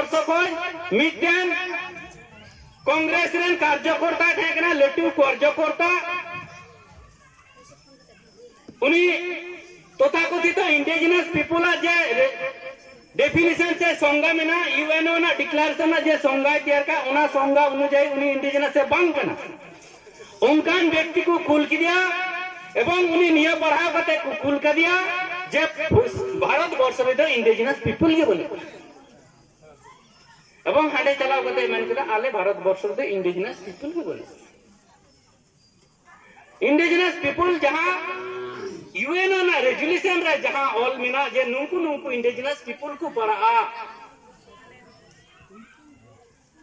वर्ष खन mitten Congress rain कार्यकर्ता ठेकना लटू कार्यकर्ता उनी तथाकथित इंडिजिनस पीपुल जे डेफिनेशन से संगा में ना यूएनओ ना डिक्लेरेशन जे संगा तैयार का उना संगा अनुଯାयी उनी इंडिजिनस से बांग कना उनकान व्यक्ति को कुल किया एवं उनी नियम बढ़ाव करते कुल कर दिया जे भारत वर्ष में तो इंडिजिनस पीपुल के बोले एवं हांडे चलाव करते मन के आले भारत वर्ष में इंडिजिनस पीपुल के बोले इंडिजिनस पीपुल जहां यूएनओ ना रेजुलेशन रे जहां ऑल मिना जे नुंकु इंडिजिनस पीपुल को पढ़ा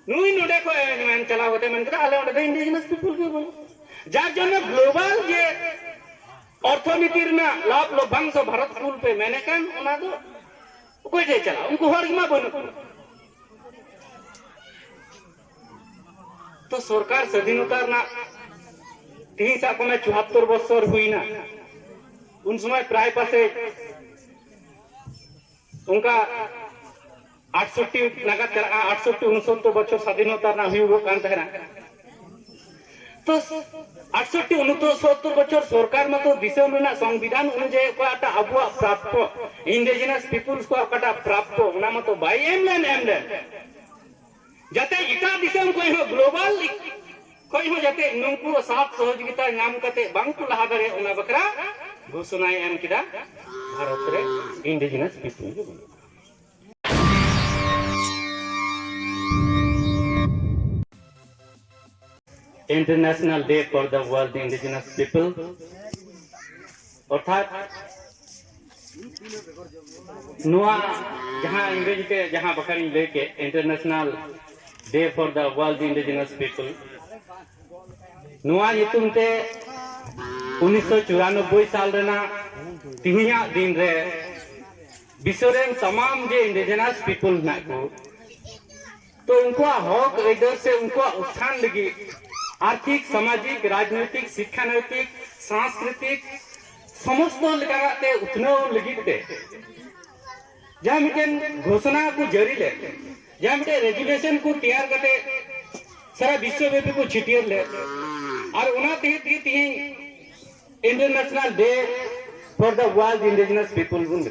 नुई नोडे को मन चलाव करते मन के आले ओडे इंडिजिनस पीपुल के बोले जार जन ग्लोबल जे अर्थनीति ना लाभ लभ्यांश भारत कुल पे मैंने कन उना दो कोई जे चला उनको हर मा बनो तो सरकार स्वाधीनता ना तीन साल में 74 बছর हुई ना उन समय प्राय पासे उनका 68 नागा 68-69 बছর स्वाधीनता ना हुई कान तहना तो 68-69 बছর सरकार में तो दिसम में ना संविधान अनुযায়ী कोटा अबुआ प्राप्त इंडिजिनस पीपुल्स को कोटा प्राप्त उना में तो बाई एमलेन जाते इटा दिसम कोई हो ग्लोबल कोई हो जाते नुंकु साथ सहयोगिता नाम करते बांकु लहा दरे उना बकरा घोषणा एम किदा भारत रे indigenous people international day for the world indigenous people अर्थात नुआ जहां अंग्रेजी के जहां बकरी लेके international day for the world indigenous people नुआ युतुम ते 1994 साल रेना तिहिया दिन रे विश्व रे तमाम जे इंडिजिनस पीपुल ना को तो उनको हक अदर से उनको उत्थान लगी आर्थिक सामाजिक राजनीतिक शिक्षानैतिक सांस्कृतिक समस्त लगाते उतनो लगी ते जहां मिटन घोषणा को जारी ले जहां मिटन रेजुलेशन को तैयार करते सारा विश्वव्यापी को छिटियर ले और उना ती international day for the world indigenous people गुन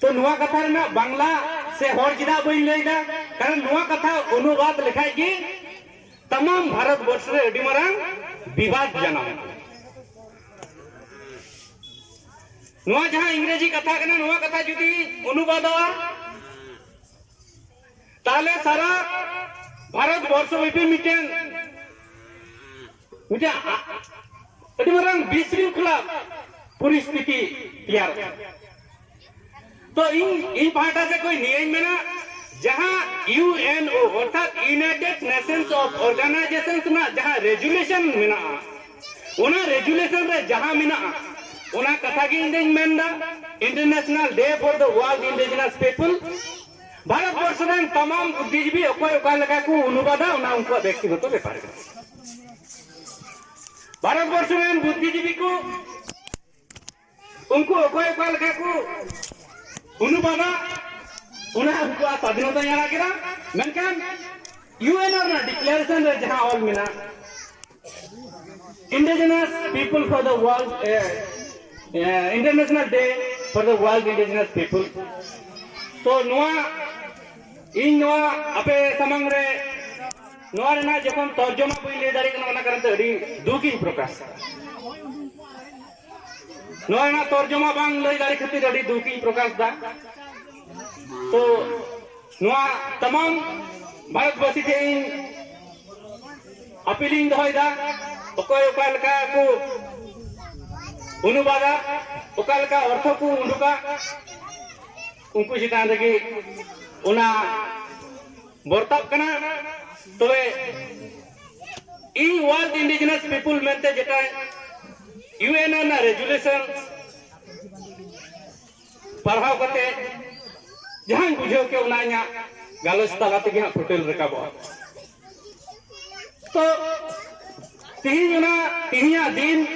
तो नुआ कथा ना बांग्ला से हर जिदा बइन लेदा कारण नुआ कथा अनुवाद लिखाई कि तमाम भारत वर्ष रे अडी मारांग विवाद जनाम नुआ जहां इंग्रेजी कथा कना नुआ कथा जुदी अनुवाद ताले सारा भारत वर्ष में मिटेन मुझे अडी मारांग विशृंखला परिस्थिति तैयार तो इन पार्टा से कोई नियम में ना जहां यूएनओ अर्थात यूनाइटेड नेशंस ऑफ ऑर्गेनाइजेशन ना जहां रेजुलेशन मेना उना रेजुलेशन रे जहां मेना उना कथा की मेनदा International day for the world indigenous People Bharat वर्ष रे तमाम बुद्धिजीवी अकोय ओका लगा को अनुवादा उना उनको व्यक्तिगत व्यापार भारत वर्ष रे बुद्धिजीवी को उनको अकोय ओका लगा को अनुवादा उना उनको स्वाधीनता याना किरा मेनकान यूएनओ ना डिक्लेरेशन रे जहां ऑल मिना indigenous people for the world international day for the world indigenous people तो नुआ अपे समंग रे नुआ रे ना जखन तर्जुमा बई ले दारी कना ओना करते अडी दुखी प्रकाश नुआ ना तर्जुमा बांग ले दारी खातिर अडी दुखी प्रकाश दा तो नुआ तमाम भारतवासी के अपीलिंग दहयदा ओकय ओकालका को अनुवादा ओकालका अर्थ को उंडुका उनको चितान रगी उना बर्ताव कना तबे इ वर्ल्ड इंडिजिनस पीपुल मेंते जेटा यूएनओ ना रेजुलेशन पढ़ाव करते जहां बुझे के उना गालस ताला तेगे होटल रकाबो तो तिहिया दिन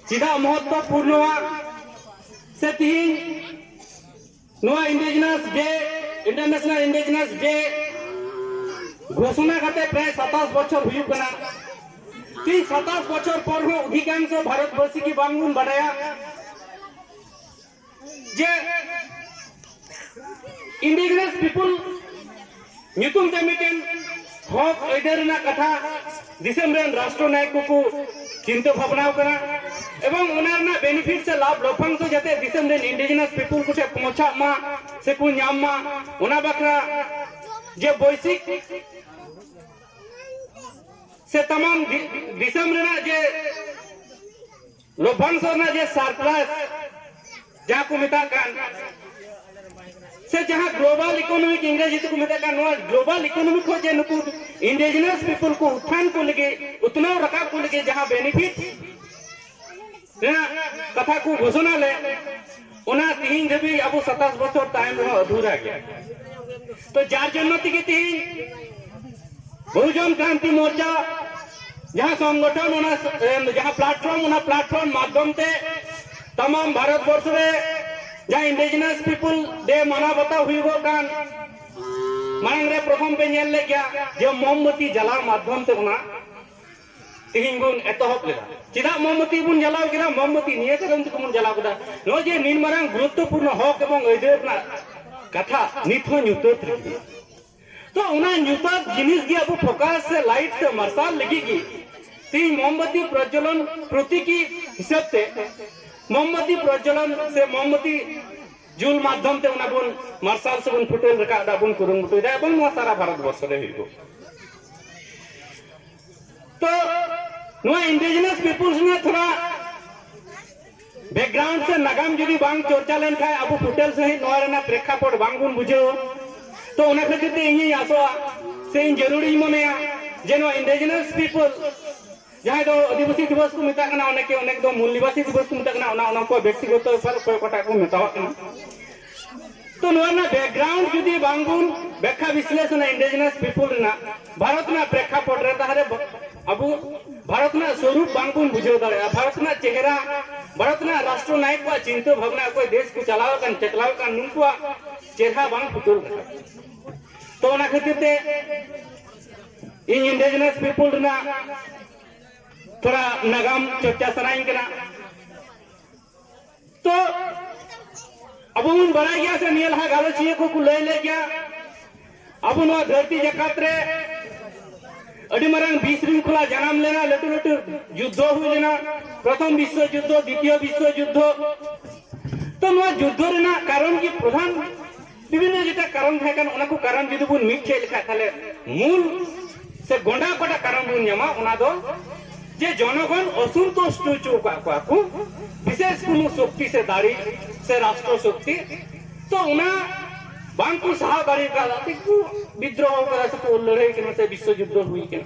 चिदा महत्वपूर्ण से तिहिन नुआ indigenous day international indigenous day घोषणा करते प्राय 27 बछर हुई कना 27 बछर पर हो अधिकांश भारतवर्षी की बांगुन बढ़ाया जे इंडिजिनस पीपल ᱧᱩᱛᱩᱢ ᱛᱮ ᱢᱤᱫᱴᱮᱱ ᱦᱚᱠ ᱟᱹᱭᱫᱟᱹᱨ ᱨᱮᱱᱟᱜ ᱠᱟᱛᱷᱟ ᱫᱤᱥᱚᱢ ᱨᱮᱱ ᱨᱟᱥᱴᱨᱚ ᱱᱟᱭᱚᱠ ᱠᱚ चिंता भावना करा एवं उनारना बेनिफिट से लाभ लोफांग तो जाते दिसम रे इंडिजिनस पीपल को पहुंचा मा से को ᱧᱟᱢ मा उना बकरा जे बैसिक से तमाम दिसम रेना जे लोफांग सोना जे सरप्लस जहां को मिता कान से जहां ग्लोबल इकोनॉमिक इंग्रेजी को मिता कान नो ग्लोबल इकोनॉमिक हो जे नुकु इंडिजिनस पीपल को उत्थान को लगे उतना रकाब को लगे जहां बेनिफिट कथा को घोषणा ले उना तीन जबी अब 27 बछर टाइम रहा अधूरा गया तो जार जन्म तिगे तीन बहुजन क्रांति मोर्चा जहां संगठन उना जहां प्लेटफॉर्म माध्यम ते तमाम भारत वर्ष रे जहां इंडिजिनस पीपल डे मना बता हुई गो कान मांग रे प्रथम पे नेल ले गया जे मोमबत्ती जला माध्यम ते उना तीन गुण एतहब लेदा चिदा मोमबत्ती बुन जलाव केदा मोमबत्ती निये करन ते बुन जलाव केदा नो जे निन मारांग गुरुत्वपूर्ण हक एवं अयदेर ना कथा नित हो न्यूतत तो उना न्यूतत जिनिस गे अब फोकस से लाइट से मरसाल लगेगी तीन मोमबत्ती प्रज्वलन प्रतीकी हिसाब से मोमबत्ती प्रज्वलन से मोमबत्ती जुल माध्यम ते उना बुन मरसाल से बुन फुटेल रका दा बुन कुरुन मुटु दा एवं सारा भारत वर्ष रे हिगो तो नो इंडिजिनस पीपल्स ने थोड़ा बैकग्राउंड से नगाम जुदी बांग चर्चा लेन खाय अब फुटेल से नो रेना प्रेक्षापट बांग बुन बुझो तो उना खातिर ते इही आसो से इन जरूरी मनेया जे नो इंडिजिनस पीपल जहां दो आदिवासी दिवस को मिता कना अनेक दो मूल निवासी दिवस को मिता कना उना को व्यक्तिगत पर कोई कोटा को मितावा कना तो नोना बैकग्राउंड जुदी बांगुन व्याख्या विश्लेषण इंडिजिनस पीपल ना भारत ना प्रेक्षापट रे तारे अब भारत ना स्वरूप बांगुन बुझो दारे भारत ना चेहरा भारत ना राष्ट्र नायक को चिंता भावना कोई देश को चलाव कान नुकु चेहरा बांग फुटुल तो ना खातिर ते इन इंडिजिनस पीपल ना थोड़ा नगाम चर्चा सनाइन कना तो अब उन बड़ा गया से नियल हा गालोचिए को ले गया अब नो धरती जकात रे अडी मरंग 20 श्रृंखला जन्म लेना लटू लटू युद्ध हुई लेना प्रथम विश्व युद्ध द्वितीय विश्व युद्ध तो नो युद्ध रेना कारण की प्रधान विभिन्न जेटा कारण है कान उना को कारण जुदी बुन मिट लेखा थाले मूल से गोंडा कोटा कारण बुन ᱧᱟᱢᱟ उना दो जे जनगण असंतोष को विशेष कोनो शक्ति से दाड़ी से राष्ट्र शक्ति तो उना बांकु सहा दाड़ी का को विद्रोह करा से को लड़ाई के से विश्व युद्ध हुई के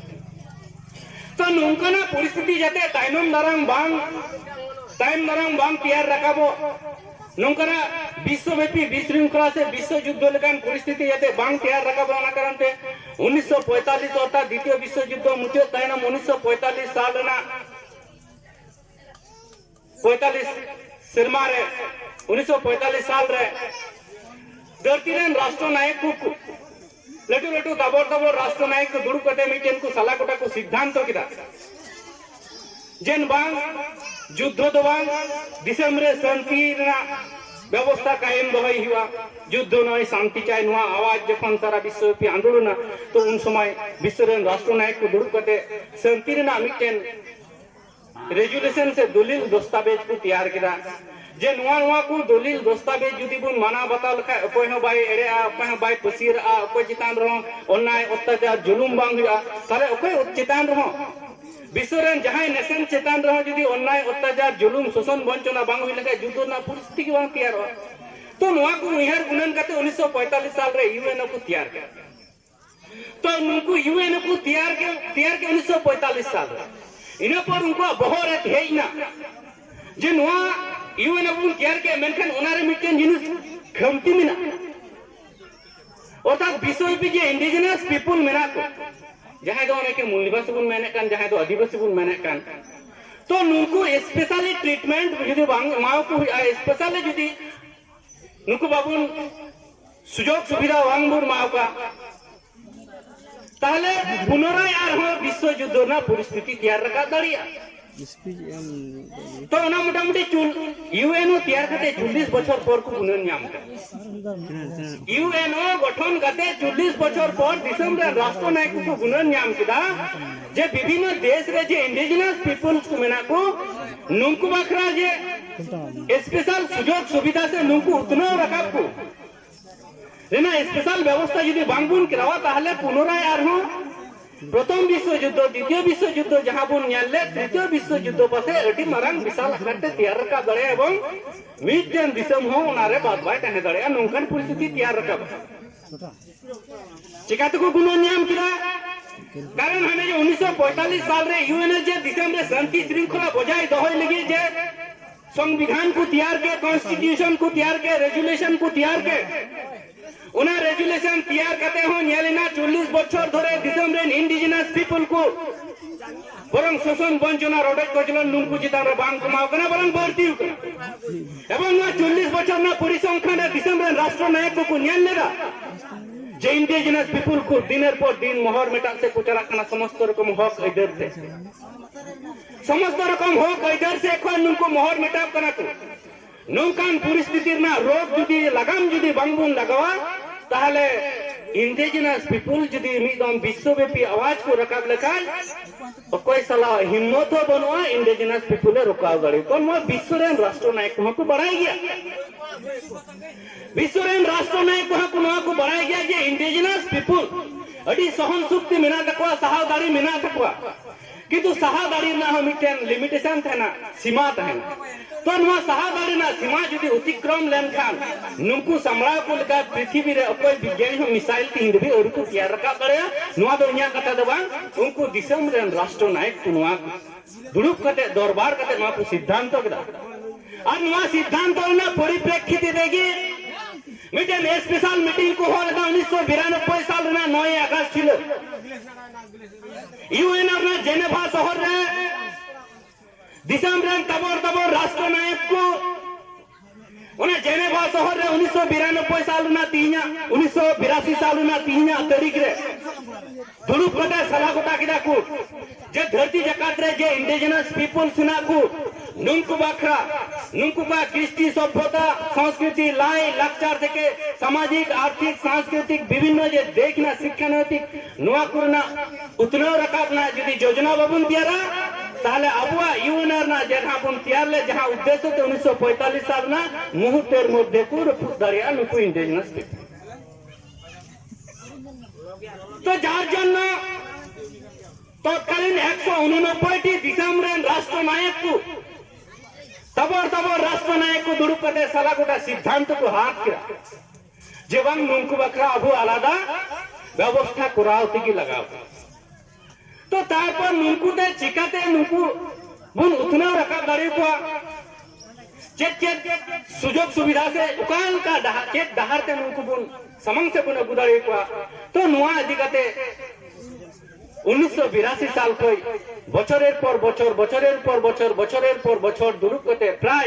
तो नोंकना परिस्थिति जाते ताइनम दारांग बांग तैयार रखाबो नोंकना विश्वव्यापी विशृंखला से विश्व युद्ध लेकान परिस्थिति जाते बांग तैयार रखाबो ना कारण ते 1945 अर्थात द्वितीय विश्व युद्ध मुचाद ताइनम 1945 साल रेना 45 सिरमा रे 1945 साल रे धरती रेन राष्ट्र नायक को लटू लटू दबोर राष्ट्र नायक को दुड़ू कते मिटेन को सला कोटा को सिद्धांत किदा जेन बांग युद्ध दो बांग दिसम रे शांति रेना व्यवस्था कायम दोहई हुआ युद्ध नय शांति चाय नुआ आवाज जखन सारा विश्वव्यापी आंदोलन तो उन समय विश्व रेन राष्ट्र नायक को दुड़ू कते शांति रेना मिटेन रेजुलेशन से दलील दस्तावेज को तैयार किदा जे नुआ को दलील दस्तावेज जुदी बुन माना बता लखा अकोय हो बाय एड़े आ अकोय हो बाय पसीर आ अकोय चितान रहो अन्याय अत्याचार जुलुम बांग हुआ ताले अकोय चितान रहो विश्व रेन जहां नेशन चितान रहो जुदी अन्याय अत्याचार जुलुम शोषण वंचना बांग हुई लखा युद्ध ना परिस्थिति बांग तैयार हो तो नुआ को उहर गुणन करते 1945 साल रे यूएन को तैयार कर तो उनको यूएन को तैयार के 1945 साल इना पर उनको बहर हेइना जे नुआ यूएन बुन तैयार के मेनखान ओनारे मिटेन जिनिस खमती मिना अर्थात विश्वव्यापी जे इंडिजिनस पीपल मेना को जहां दो के मूल निवासी बुन मेने कान जहां दो आदिवासी बुन मेने कान तो नुको स्पेशली ट्रीटमेंट जुदी बांग माओ को स्पेशली जुदी नुको बाबुन सुजोग सुविधा वांगबुर मावका ताहले पुनराय आरहो विश्व युद्ध ना परिस्थिति तैयार रखा दाड़िया तो ना मोटामुटी यूएनओ तैयार करते 40 बछर पर को पुनः न्याम यूएनओ गठन करते 40 बछर पर दिसम रे राष्ट्र नायक को पुनः न्याम किदा जे विभिन्न देश रे जे इंडिजिनस पीपल्स को मेना को नुंकु बखरा जे स्पेशल सुजोग सुविधा से नुंकु उतना रकाब को रेना स्पेशल व्यवस्था यदि बांगबुन करावा ताहले पुनराय आरहो प्रथम विश्व युद्ध द्वितीय विश्व युद्ध जहां बुन न्याले तृतीय विश्व युद्ध पासे अडी मारांग विशाल आकारते तैयार रखा दड़े एवं मिडटेन दिसम हो उनारे बाद बाय तने दड़े नोंकन परिस्थिति तैयार रखा चिकाते को गुनो नियम किदा कारण हने जो 1945 साल रे यूएनए जे दिसम रे शांति श्रृंखला बजाय दहोय लगी जे संविधान को तैयार के कॉन्स्टिट्यूशन को तैयार के रेजुलेशन को तैयार के उना रेजुलेशन तैयार करते हो न्यालेना 40 बछर धरे दिसम रे इंडिजिनस पीपल को बरंग शोषण वंचना रोडे कजलन नुंकु चितान रे बांग कमाव कना बरंग बढ़ती एवं ना 40 बछर ना परिसंख्यान रे दिसम रे राष्ट्र नायक को न्यालेरा जे इंडिजिनस पीपल को दिनेर पर दिन मोहर मेटा से कुचरा कना समस्त रकम हक इधर से समस्त रकम हक इधर से एखन नुंकु मोहर मेटा कना को नौकान परिस्थिति ना रोग जुदी लगाम जुदी बांगबुन लगावा ताहले इंडिजिनस पीपल जुदी मिदम विश्वव्यापी आवाज को रकाब लेखान कोई सलाह हिम्मत हो बनवा इंडिजिनस पीपल रोकाव गड़ी तो मैं विश्व रेन राष्ट्र नायक को बढ़ाई गया विश्व रेन राष्ट्र नायक को बढ़ाई गया जे इंडिजिनस पीपल अड़ी सहन शक्ति मेना तकवा सहादारी मेना तकवा किंतु सहादारी ना हम मिटेन लिमिटेशन थे ना सीमा थे तो नवा सहादारी ना सीमा जुदी अतिक्रम लेन खान नुंकु समरा को लेका पृथ्वी रे अकोय विज्ञानी हम मिसाइल की हिंदबी और को तैयार रखा करे नवा दो न्या कथा दबा उनको दिसम रे राष्ट्र नायक को नवा दुरुप कते दरबार कते नवा को सिद्धांत कदा और नवा सिद्धांत ना परिप्रेक्षित देगी मिटेन स्पेशल मीटिंग को होल 1992 साल ना 9 अगस्त छिलो यूएनओ ना जेनेवा शहर रे दिसम रे तबर राष्ट्र नायक को उन्हें जेनेवा शहर रे 1992 साल ना 1982 साल ना 3 तारीख रे दुरुप कटे सला गोटा किदा को जे धरती जकात रे जे इंडिजिनस पीपल सुना को नुंकु बाखरा नुंकु बा कृष्टि सभ्यता संस्कृति लाई लाचार থেকে सामाजिक आर्थिक सांस्कृतिक विभिन्न जे देखना शिक्षा नैतिक नोआ करना उतना रकाब ना यदि योजना बाबुन दियारा ताहले अबुआ यूएनआर ना जहां बुन तैयार ले जहां उद्देश्य ते 1945 साल ना मुहूर्तेर मध्य को रफुत दारिया नुकु इंडिजिनस तो जार जन तत्कालीन 189 दिसम रे राष्ट्र नायक को तबर राष्ट्र नायक को दुरुप कते सला गोटा सिद्धांत को हाथ किया जेवं नुंकु बकरा अबु आलादा व्यवस्था करावती की लगाव तो तारपर नुंकु ते चिकाते नुंकु बुन उतना रखा दाड़ी को चेक सुजोग सुविधा से उकाल का डहार ते नुंकु बुन समंग से बुन गुदाड़ी को तो नुआ अधिकते 1982 साल कोई बचरेर पर बचर दुरुप करते प्राय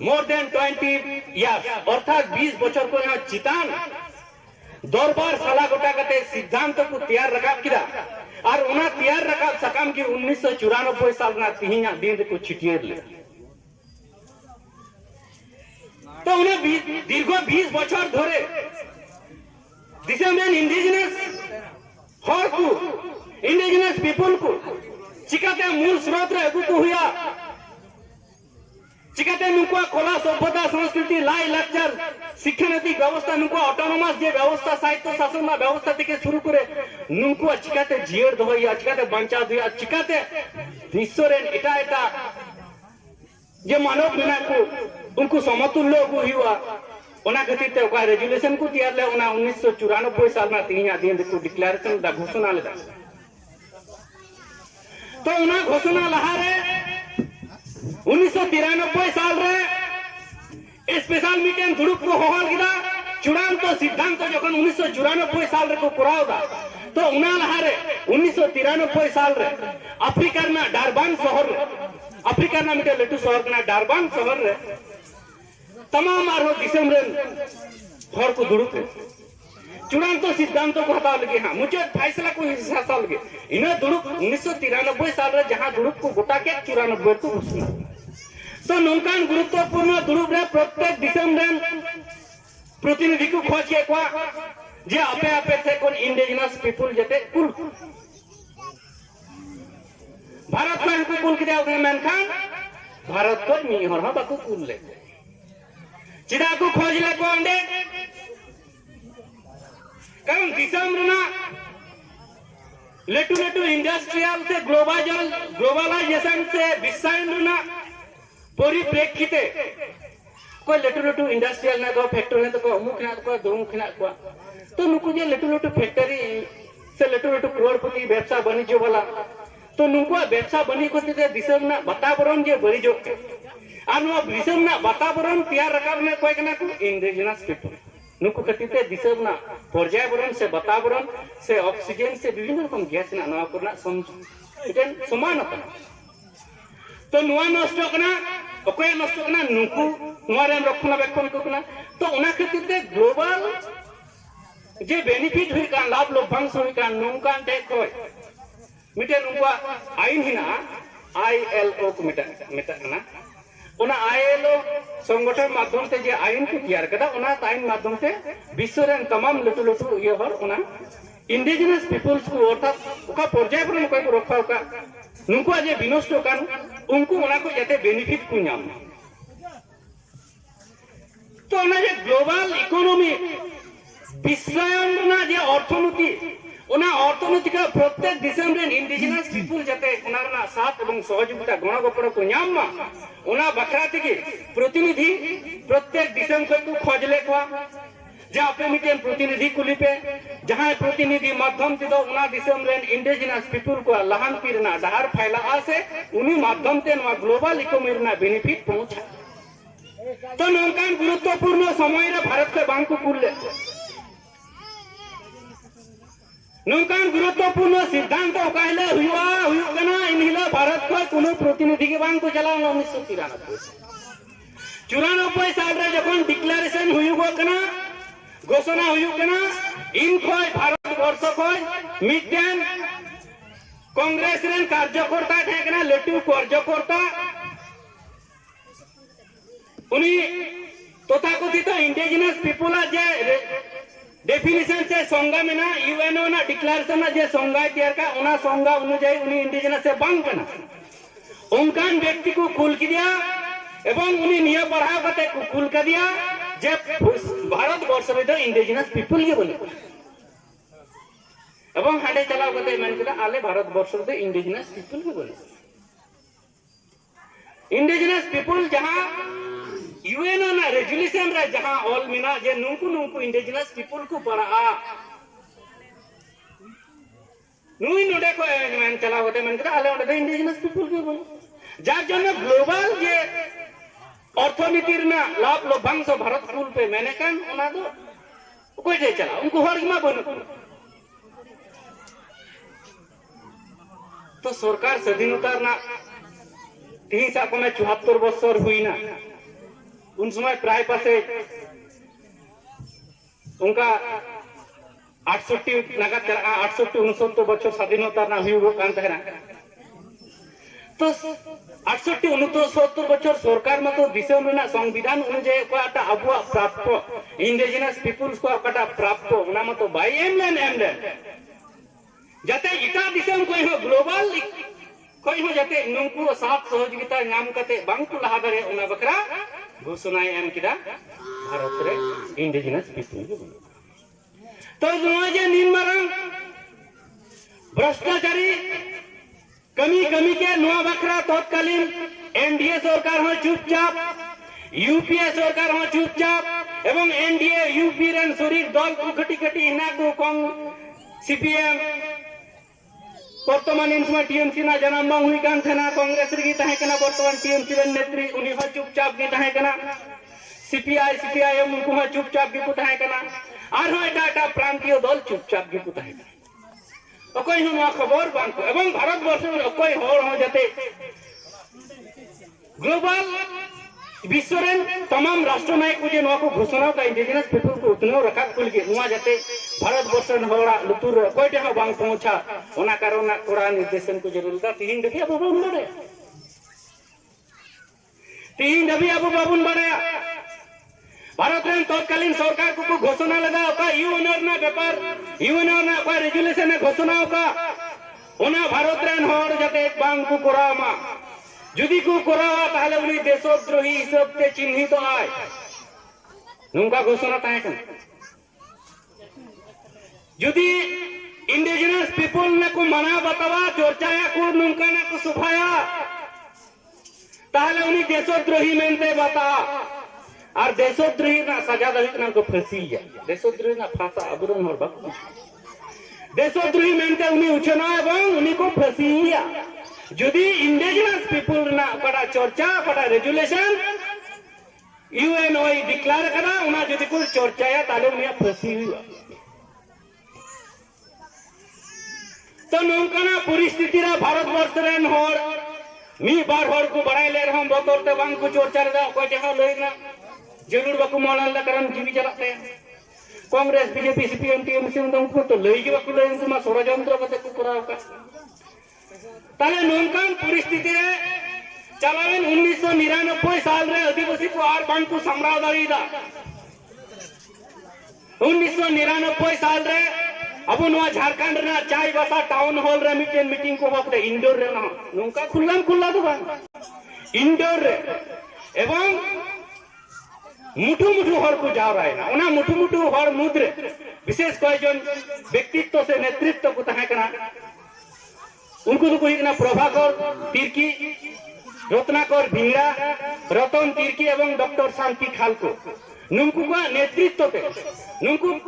मोर देन 20 इयर्स अर्थात 20 बचर को यहाँ चितान दरबार साला गोटा करते सिद्धांत को तैयार रखा किदा और उन्हें तैयार रखा सकाम की 1994 साल ना तिहिया दिन को छिटियर ले तो उन्हें दीर्घ 20 बचर धरे दिसम रे इंडिजिनस हर को इंडिजिनस पीपल को चिकाते मूल स्रोत रे को हुआ चिकाते नुकुआ कला सभ्यता संस्कृति लाई लाचार शिक्षा नैतिक व्यवस्था नुकुआ ऑटोनोमस जे व्यवस्था साहित्य शासन ना व्यवस्था থেকে শুরু করে নুকুआ चिकाते जियर दहइया चिकाते बांचा दिया चिकाते विश्वरेन एटा जे मानव बिना को उनको समतुल्य को हुआ ओना खातिर ते ओका रेजुलेशन को तैयार ले ओना 1994 साल ना 3 दिन को डिक्लेरेशन दा घोषणा लेदा तो ओना घोषणा लहारे 1993 साल रे स्पेशल मीटिंग दुरुप को होहल गिदा चूड़ांत सिद्धांत जखन 1994 साल रे को करावदा तो ओना लहारे 1993 साल रे अफ्रीका ना डारबान शहर अफ्रीका ना मिटे लेटू शहर ना डारबान शहर रे तमाम आरो दिसम रे हर को दुड़ुब चूड़ान्त सिद्धांत को हत्या लगे हाँ मुचाद फैसला को हत्या लगे इन दुड़ुब 1993 साल जहां दुड़ुब को गोटा के 94 को घोषणा तो नौकान गुरुत्वपूर्ण दुड़ुब रे प्रत्येक दिसम रे प्रतिनिधि को खोज के को जे आपे आपे थे कोन इंडिजिनस पीपल जते कुल भारत में को कुल के उन्हें मेनखान भारत को मी हर हा बाकू कुल ले चिदा को खोज ले को अंडे कारण दिसम रना लेटू लेटू इंडस्ट्रियल से ग्लोबलाइजेशन से विषयन रना परिप्रेक्षिते कोई लेटू लेटू इंडस्ट्रियल ना को फैक्ट्री ने तो को अमुक ना को दुमुख ना को तो नुकु जे लेटू लेटू फैक्ट्री से लेटू लेटू करोड़पति व्यवसाय वाणिज्य वाला तो नुकु व्यवसाय बनी को दिसम ना वातावरण जे बड़ी जो और नो दिसम ना वातावरण तैयार रखाव में कोई कना को इंडिजिनस पीपल नुकु कतिते दिसम ना पर्यावरण से वातावरण से ऑक्सीजन से विभिन्न रकम गैस ना नवा पुरना इटेन समानता तो नुआ नष्ट कना ओके नष्ट कना नुकु नुआ रे रक्षणाबेक्षण को कना तो उना कतिते ग्लोबल जे बेनिफिट हुई का लाभ लभ्यांश हुई का नोंकान टे कोय मिटे नुका आईन हिना ILO को मिटा ना उना ILO संगठन माध्यम से जे आईन को तैयार कदा उना आईन माध्यम से विश्व रे तमाम लटू लटू ये हर उना इंडिजिनस पीपल्स को अर्थात उका पर्यावरण को रखा का नुका जे विनष्ट कान उनको उना को जाते बेनिफिट को नाम तो उना जे ग्लोबल इकोनॉमी विश्वना जे अर्थनीति उना अर्थनीति का प्रत्येक दिसम रे इंडिजिनस पीपल जाते उना साथ एवं सहयोगिता गणगोपड़ को नाम उना बखराती के प्रतिनिधि प्रत्येक दिसम को खोजले को जे आपे मिटेन प्रतिनिधि कुलिपे जहां प्रतिनिधि माध्यम ते दो उना दिसम रे इंडिजिनस पीपल को लहान पीरना डहार फैला आसे उनी माध्यम ते नवा ग्लोबल इकोनॉमी रे बेनिफिट पहुंचा तो नौकान गुरुत्वपूर्ण समय रे भारत के बांग को कुलले नौकान गुरुत्वपूर्ण सिद्धांत कहले हुआ इनहिला भारत को कोनो प्रतिनिधि के बांग को चलाओ 1994 साल रे जखन डिक्लेरेशन हुआ कना घोषणा हुआ कना इन खोय भारत वर्ष खोय मिटेन कांग्रेस रे कार्यकर्ता थे कना लेटू कार्यकर्ता उनी तथाकथित इंडिजिनस पीपल जे डेफिनेशन से संगा में ना यूएनओ ना डिक्लेरेशन ना जे संगा तैयार का उना संगा अनुଯାयी उनी इंडिजिनस से बांग कना उनकान व्यक्ति को खुल के दिया एवं उनी निया बढ़ाव करते खुल कर दिया जे भारत वर्ष में तो इंडिजिनस पीपल के बोले एवं हांडे चलाव करते मन करा आले भारत वर्ष में इंडिजिनस पीपल के बोले इंडिजिनस पीपल जहां यूएनओ ना रेजोल्यूशन रे जहां ऑल मिना जे नुंकु इंडिजिनस पीपल को पढ़ा नुई नोडे को मन चला होते मन करा आले ओडे इंडिजिनस पीपल के बोले जार जन ग्लोबल जे अर्थनीति ना लाभ लभ्यांश भारत कुल पे मैंने कान ओना दो कोई जे चला उनको हर मा बन तो सरकार स्वाधीनता ना 3 साल में 74 बছর हुई ना उन समय प्राय पासे उनका 68 नागा 68-69 बच्चों स्वाधीनता ना हुई कान तहरा तो 68-69 बच्चों सरकार में तो दिसम रेना संविधान अनुଯାयी कोटा अबुआ प्राप्त इंडिजिनस पीपल्स को कोटा प्राप्त उना में तो बाई एमलेन जाते इटा दिसम कोई हो ग्लोबल कोई हो जाते नुंकु साथ सहयोगिता नाम करते बांकु लहा दरे उना बकरा घोषणा एम किदा भारत रे इंडिजिनस पीपल तो जे निम्नरंग भ्रष्टाचारी कमी के नुआ बकरा तत्कालीन एनडीए सरकार हो चुपचाप यूपीए सरकार हो चुपचाप एवं एनडीए यूपी रन शरीर दल को कटी हिना को सीपीएम वर्तमान इन समय टीएमसी ना जन्म बांग हुई कान थना कांग्रेस रे तहे कना वर्तमान टीएमसी रे नेत्री उनी हो चुपचाप गे तहे कना सीपीआईएम उनको हो चुपचाप गे तहे कना आर हो एटा प्रांतीय दल चुपचाप गे तहे कना कोई हो खबर बांग एवं भारत वर्ष में कोई हो जाते ग्लोबल विश्व तमाम राष्ट्र नायक को जे नवा को घोषणा का इंडिजिनस पीपल को उतनो रखा कुल के नुआ जाते भारत वर्ष होड़ा लुतुर कोई टे बांग पहुंचा ओना कारण कोड़ा निर्देशन को जरूर था तीन दबी अब बाबून बड़े तीन दबी अब बाबून बड़े भारत रेन तत्कालीन सरकार को घोषणा लगा का यूएनआर ना पेपर यूएनआर ना का रेजुलेशन ने घोषणा का ओना भारत रेन होड़ जाते बांग को कोरामा जुदी को कोरावा ताहले उनी देशद्रोही हिसाब ते चिन्हित आय नुंका घोषणा ताहे कन जुदी इंडिजिनस पीपल ने को मना बतावा चर्चाया को नुंका ना को सुभाया ताहले उनी देशद्रोही मेनते बता और देशद्रोही ना सजा दहित ना को फांसी जा देशद्रोही ना फांसा अबुरन होर बाकु देशद्रोही मेनते उनी उछना एवं उनी को फांसी या जुदी इंडिजिनस पीपल ना पड़ा चर्चा पड़ा रेजुलेशन यूएनओ डिक्लेयर करा उना जुदी को चर्चाया ताले उनिया फांसी हुआ तो नौकाना परिस्थिति रा भारत वर्ष रेन होर मी बार होर को बड़ाई ले रहम बतौर ते बांग को चर्चा दा कोई जगह लेना जरूर बाकु मानल कारण जीवी चलाते कांग्रेस बीजेपी सीपीएम टीएमसी उनको तो लई के बाकु ले उनको मा षड़यंत्र कते को कराव का ताले नौकान परिस्थिति रे चलावेन 1999 साल रे आदिवासी को आर बांग को सम्राट दाईदा 1999 साल रे अब नवा झारखंड रे चाय बसा टाउन हॉल रे मीटिंग को होते इंडोर रे ना नौका खुल्ला तो बांग इंडोर रे एवं मुठू मुठू हर को जाव रहा है ना मुठू मुठू हर मुद्रे विशेष कोई जन व्यक्तित्व से नेतृत्व को तहे करा उनको तो कोई ना प्रभाकर तिर्की रत्नाकर भिंगड़ा रतन तिर्की एवं डॉक्टर शांति खालको नुंकु का नेतृत्व पे नुंकु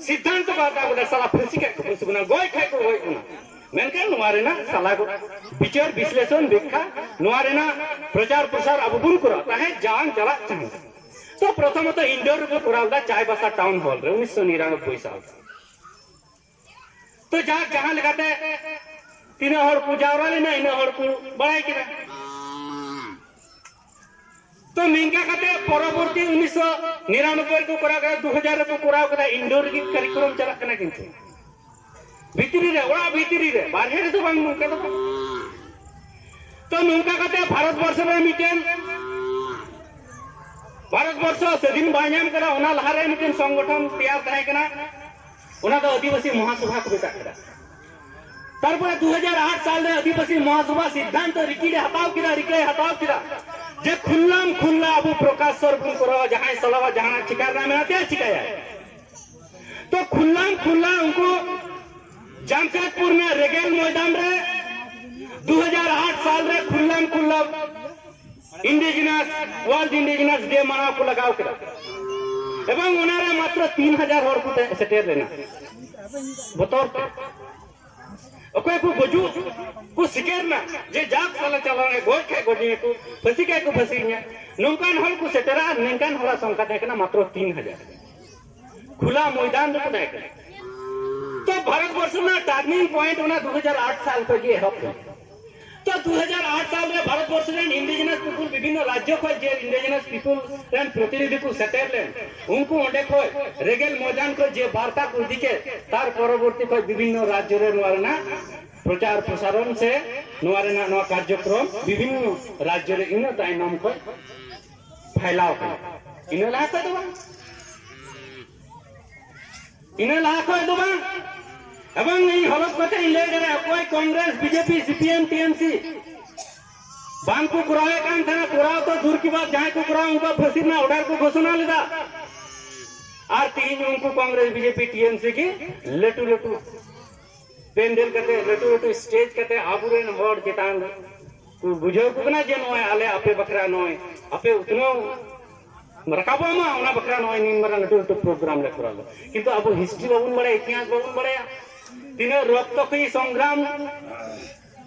सिद्धांत बाता बोले साला फंसी के फंसी गोय खाय को गोय कुना मेनके नुआरे ना साला को विचार विश्लेषण व्याख्या नुआरे ना प्रचार प्रसार अब बुन करा ताहे जान चला चाहे तो प्रथमतः इंडोर को करावदा चाय बसा टाउन हॉल रे 1999 साल तो जहां लगाते तीन हर को जावरा लेना इन हर को बड़ाई किरा तो मिंगा खाते परवर्ती 1999 को करा गया 2000 को कराव कदा इंडोर की कार्यक्रम चला कना किंतु भीतरी रे ओड़ा भीतरी रे बाहर रे तो बांग मुका तो नुंका खाते भारत वर्ष रे मिटेन भारत वर्ष से दिन बायाम करा ओना लहारे मिटेन संगठन तैयार थाय कना ओना तो आदिवासी महासभा को बेटा करा तारपर 2008 साल रे आदिवासी महासभा सिद्धांत रिकिले हटाव किरा जे खुल्लाम खुल्ला अबु प्रकाश सर गुण करो जहां सलावा जहां चिकारना में आते चिकाया तो खुल्लाम खुल्ला उनको जामशेदपुर में रेगेल मैदान रे 2008 साल रे खुल्लाम खुल्ला इंडिजिनस वर्ल्ड इंडिजिनस डे मनाव को लगाव किरा एवं उनारे मात्र 3000 हर को सेटेर लेना बतौर ओके को बजू को सिकेर ना जे जाक साला चलाने गोय के गोजी को फसी के को फसी냐 नौकान हल को सेटेरा निंकान हला संख्या देखना मात्र 3000 खुला मैदान रे देख तो भारत वर्ष में टर्निंग पॉइंट होना 2008 साल को ये हक तो 2008 साल रे भारत वर्ष रे इंडिजिनस पीपल विभिन्न राज्यों को जे इंडिजिनस पीपल रेन प्रतिनिधि को सेटेर ले उनको ओंडे को रेगेल मैदान को जे वार्ता को दिके तार परवर्ती को विभिन्न राज्य रे नवारना प्रचार प्रसारण से नवारना नवा कार्यक्रम विभिन्न राज्य रे इन ताई नाम को फैलाव कर इन ला को दबा एवं नहीं हलक कते ले गरे कोई कांग्रेस बीजेपी सीपीएम टीएमसी बांग को करावे कान था कराव तो दूर की बात जहां को कराव उनका फांसी ना ऑर्डर को घोषणा लेदा और तीन उनको कांग्रेस बीजेपी टीएमसी की लेटू पेंडल कते लेटू स्टेज कते आबुरेन होड़ चेतान को बुझो को ना जे नय आले आपे बकरा नय आपे उतनो रकाबो मा ओना बकरा नय निन मरा लेटू प्रोग्राम ले करालो किंतु अब हिस्ट्री बाबुन बड़े इतिहास बाबुन बड़े तीनों रक्त की संग्राम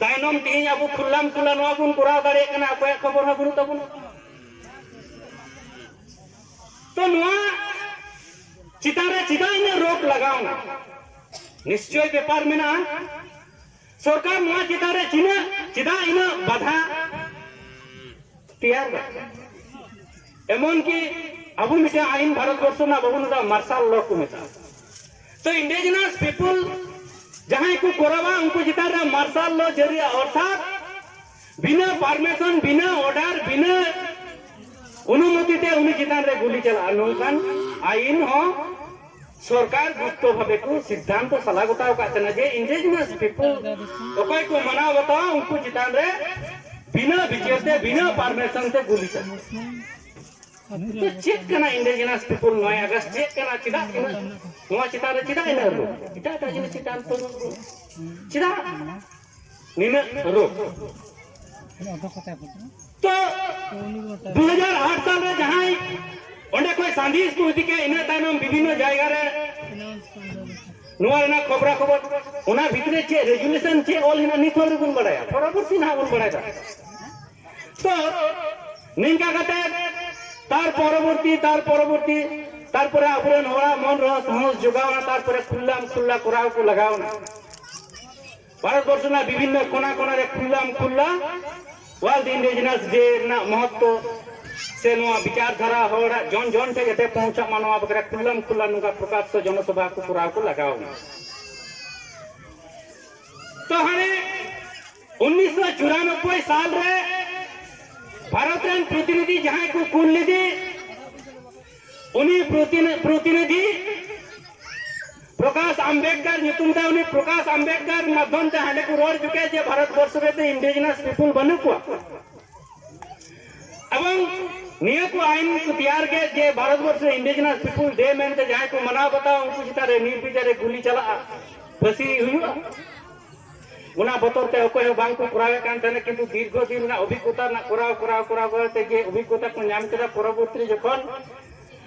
ताइनम तीन अब खुल्लाम खुल्ला नवा बुन करा दाड़े कना अकोय खबर हबुन तबुन तो नवा चितारे चिदा इन रोक लगावना निश्चय व्यापार में ना सरकार नवा चितारे चिदा इन बाधा तैयार एमन की अब मिटे आईन भारत वर्ष ना बाबू मार्शल लॉ को मेता तो इंडिजिनस पीपल जहां को कोरावा उनको चितान रे मार्शल लॉ जरिया अर्थात बिना परमिशन बिना ऑर्डर बिना अनुमति ते उनी चितान रे गुली चला नोकान आईन हो सरकार गुप्त भावे को सिद्धांत सलाह गोटा का जे इंडिजिनस पीपल ओकय को मना बता उनको चितान रे बिना विचार से बिना परमिशन से गुली चला तो चेक करना इंडिजिनस पीपल 9 अगस्त चेक करना चिदा नोआ चिता रे चिदा इन रो चिता ता जिन चिता तो चिदा निन रो तो 2008 साल रे जहां ओंडे कोई सांदीस को दिके इन तायनम विभिन्न जायगा रे नोआ ना खबर ओना भितरे चे रेजुलेशन चे ऑल हिना निथोर गुन बडाया परवर्ती ना गुन बडाया तो निंका कते तार परवर्ती तारपरे आबरेन होड़ा मन रह साहस जोगावना तारपरे खुल्ला कराव को लगावना भारत वर्ष ना विभिन्न कोना कोना रे खुल्ला वर्ल्ड इंडिजिनस डे ना महत्व से नोआ विचारधारा होड़ा जन जन टे गते पहुंचा मानवा बकरे खुल्ला नुका प्रकाश से जनसभा को कराव को लगावना तो हने 1994 साल रे भारत रन प्रतिनिधि जहां को कुल लीदी उन्हीं प्रतिनिधि प्रकाश आंबेडकर नितुम ता उन्हीं प्रकाश आंबेडकर माध्यम से हाने को रोड चुके जे भारत वर्ष में तो इंडिजिनस पीपल बने को एवं निय को आईन को तैयार के जे भारत वर्ष इंडिजिनस पीपल डे में तो जहां को मना बताओ उनको जितारे निर्विचारे गुली चला फसी हुआ उना बतर ते ओको बांग को करावे कान तने किंतु दीर्घ दिन ना अभिज्ञता ना कराव ते जे अभिज्ञता को नाम केदा परवर्ती जखन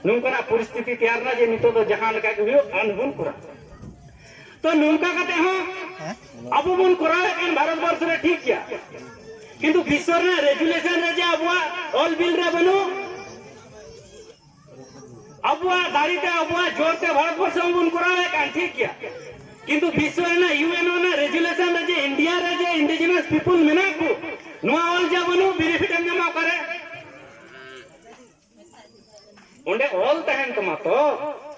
नुंकना परिस्थिति तैयार ना जे नितो तो जहां लगा के हुयो अनबुन करा तो नुंका कते हो अब बुन करावे कान भारत वर्ष रे ठीक किया किंतु विश्व रे रेगुलेशन रे जे अबवा ऑल बिल रे बनो अबवा दारिते अबवा जोरते भारत वर्ष बुन करावे कान ठीक किया किंतु विश्व ना यूएनओ ना रेजुलेशन रे जे इंडिया रे जे इंडिजिनस पीपल मेना को नोआ ऑल जा बनु बेनिफिट जमा करे ओंडे ऑल तहन तमा तो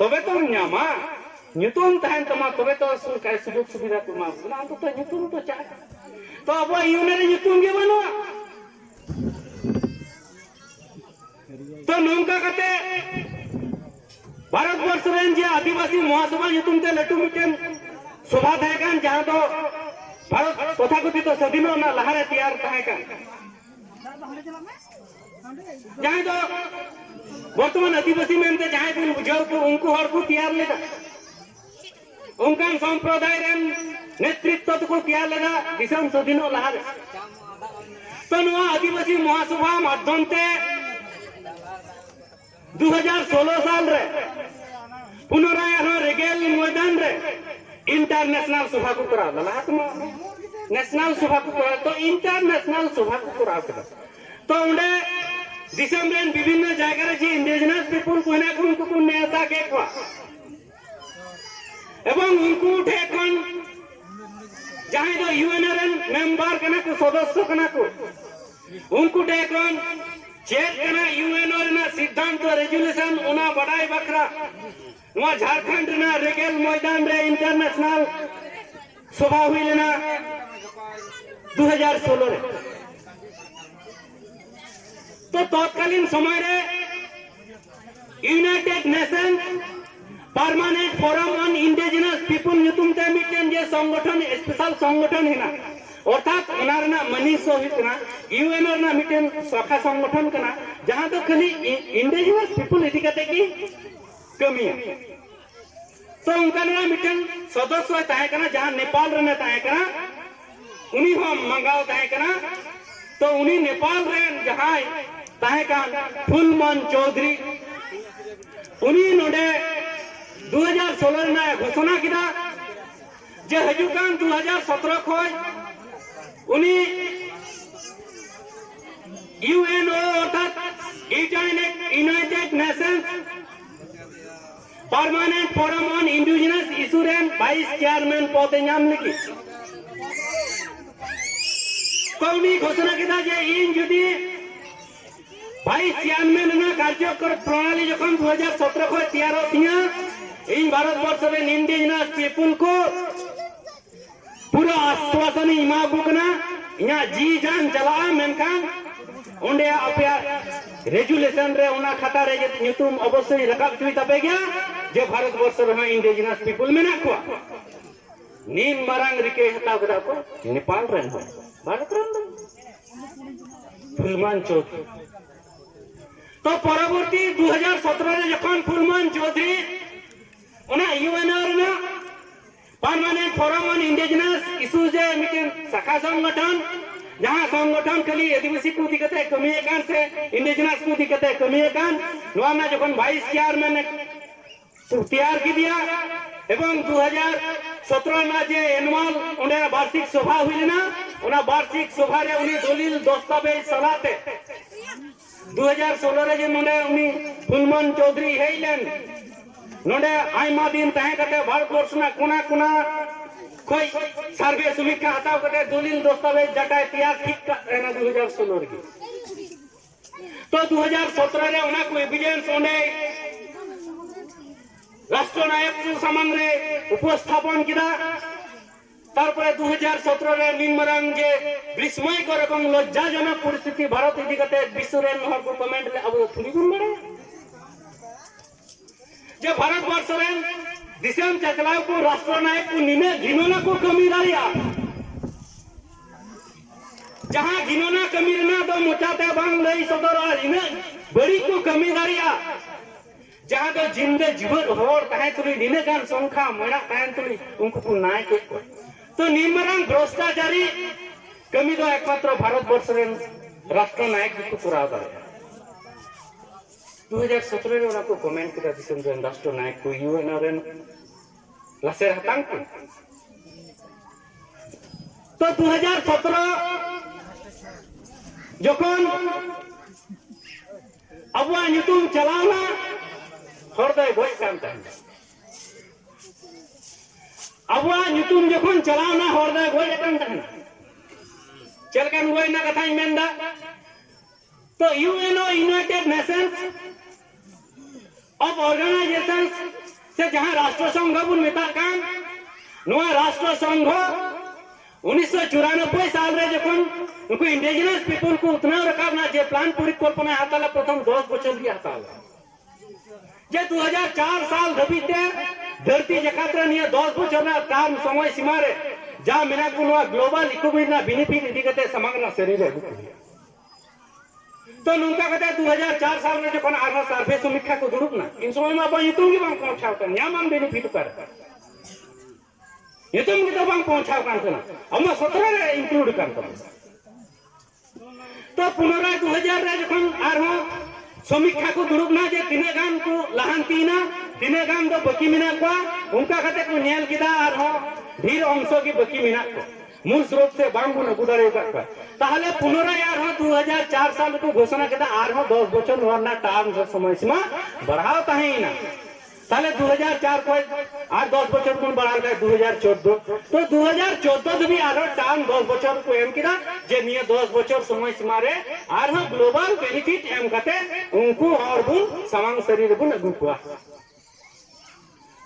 तबे तो न्यामा न्यूटन तहन तमा तबे तो काय सुयोग सुविधा तुमा ना तो न्यूटन तो चाहे तो अब यूने रे न्यूटन के बनु तो नोंका कते भारत वर्ष रे जे आदिवासी महासभा न्यूटन ते लटू मिटेन सभा थाहे कान जहां तो भारत तथाकथित स्वाधीन ना लहारे तैयार थाहे कान जहां तो वर्तमान आदिवासी मेनते जहां को बुझाव को उनको हर को तैयार लेगा उनका संप्रदाय रे नेतृत्व को तैयार लेगा दिसम स्वाधीन लहारे तो नोआ आदिवासी महासभा माध्यम ते 2016 साल रे पुनराय रेगेल मैदान रे इंटरनेशनल सभा को करा लात नेशनल सभा को करा तो इंटरनेशनल सभा को करा तो उन्हें दिसम रे विभिन्न जायगा रे जे इंडिजिनस पीपल को ना उनको को नेता के को एवं उनको उठे कोन जहां जो यूएन रे मेंबर कना को सदस्य कना को उनको उठे कोन चेक कना यूएन रे ना सिद्धांत रेजुलेशन उना बड़ाई बकरा नोआ झारखंड ना रेगेल मैदान रे इंटरनेशनल सभा हुई लेना 2016 रे तो तत्कालीन समय रे United Nation Permanent Forum on Indigenous People नुतुम ते मिटेन जे संगठन स्पेशल संगठन हिना अर्थात ओनार ना मनीषो हितना यूएन ना मिटेन शाखा संगठन कना जहां तो खाली इंडिजिनस पीपल इदी कते की कमी है तो उनका ना मिटन सदस्य ताहे कना जहां नेपाल रे ताहे कना उनी हम मंगाओ ताहे कना तो उनी नेपाल रे जहां ताहे का फुलमन चौधरी उनी नोडे 2016 में घोषणा किदा जे हजुकान 2017 खोय उनी यूएनओ अर्थात United Nations permanent Forum on indigenous issue rain vice chairman पदे नाम लिखी कौनी घोषणा किदा जे इन जुदी भाई चेयरमैन ना कार्यक्रम प्रणाली जखन 2017 को तैयार होतिया इन भारत वर्ष रे इंडिजिनस पीपल को पूरा आश्वासन इमा बुकना इना जी जान चला मेनकान ओंडे अपया रेजुलेशन रे ओना खाता रे ᱧᱩᱛᱩᱢ अवश्य रकाब चुई तपे गया जे भारत वर्ष रे इंडिजिनस पीपल मेना को नीम मारांग रिके हताव कदा को नेपाल रेन हो भारत रेन फुलमान चौधरी तो परवर्ती 2017 रे जखन फुलमान चौधरी ओना यूएनआर ना permanent Forum on indigenous issues a meeting शाखा संगठन जहां संगठन खाली आदिवासी को दिक्कत है कमी कान से इंडिजिनस को दिक्कत है कमी कान नवा ना जखन वाइस चेयरमैन तैयार की दिया एवं 2017 ना जे एनुअल ओने वार्षिक सभा हुई ना ओना वार्षिक सभा रे उनी दलील दस्तावेज सलाते 2016 रे जे नोडे उनी फुलमान चौधरी हेलन नोडे आइमा दिन तहे कते भारत वर्ष ना कोना कोना कोई सर्वे समीक्षा हटाव कते दलील दस्तावेज जटाय तैयार ठीक का 2016 की तो 2017 रे ओना को एविडेंस ओने राष्ट्र नायक को सामने उपस्थापन किया तारपरे 2017 रे निमरंग जे विस्मय को रकम लज्जाजनक परिस्थिति भारत इदी कते विश्व रे नहर को कमेंट ले अब थोड़ी गुण बड़े जे भारत वर्ष रे दिसम चकलाव को राष्ट्र नायक को निने घिनोना को कमी दारिया जहां घिनोना कमी ना तो मुचाते बांग लई सदर इने बड़ी को कमी दारिया जहां तो जिंदे जीवन होर ताहे तुली निने गान संख्या मणा ताहे तुली उनको को नाय को तो निमरंग भ्रष्टाचारी कमी तो एकमात्र भारत वर्ष रे राष्ट्र नायक को पुरा दारिया 2017 रे ओना को कमेंट किया दिसम रे राष्ट्र नायक को यूएनआर रे लासेर हतांग को तो 2017 जखन अबवा ᱧᱩᱛᱩᱢ चलावना हरदय गय कान ताहेन अबवा ᱧᱩᱛᱩᱢ जखन चलावना हरदय गय कान ताहेन चलकान गय ना कथाई मेंदा तो UNO United Nations of organisations से जहां राष्ट्र संघ बुन मेता कान नोआ राष्ट्र संघ 1994 साल रे जखन उनको इंडिजिनस पीपल को उतना रकाबना जे प्लान परिकल्पना हाताला प्रथम 10 बचल दिया हाताला जे 2004 साल धबीते धरती जकात्र निये 10 बचल ना काम समय सीमा रे जा मेना को नोआ ग्लोबल इकोनॉमी ना बेनिफिट इदी कते समग्र शरीर है तो नुका कते 2004 साल रे जखन आधा सर्वे समीक्षा को दुरुप ना इन समय में अब युतुम की बांग पहुंचाव कर न्यामान बेनिफिट कर युतुम की तो बांग पहुंचाव कान हम 17 रे इंक्लूड कान तो पुनराय 2000 रे जखन आरो समीक्षा को दुरुप ना जे तिने गान को लहांतीना तिने गान दो बाकी मिना को उनका कते को नेल किदा आरो ढेर अंश की बाकी मिना को मूल स्रोत से बांग न गुदारे का ताहले पुनराय आरो 2004 साल को घोषणा किदा आरो 10 बचन वरना टार्म समय सीमा बढ़ाव ताहेना ताले 2004 को 8-10 बचन को बढ़ा के 2014 तो 2014 भी आरो टार्म 10 बचन को एम किदा जे निये 10 बचन समय सीमा रे आरो ग्लोबल बेनिफिट एम कते उनको और बुन समान शरीर बुन गुपवा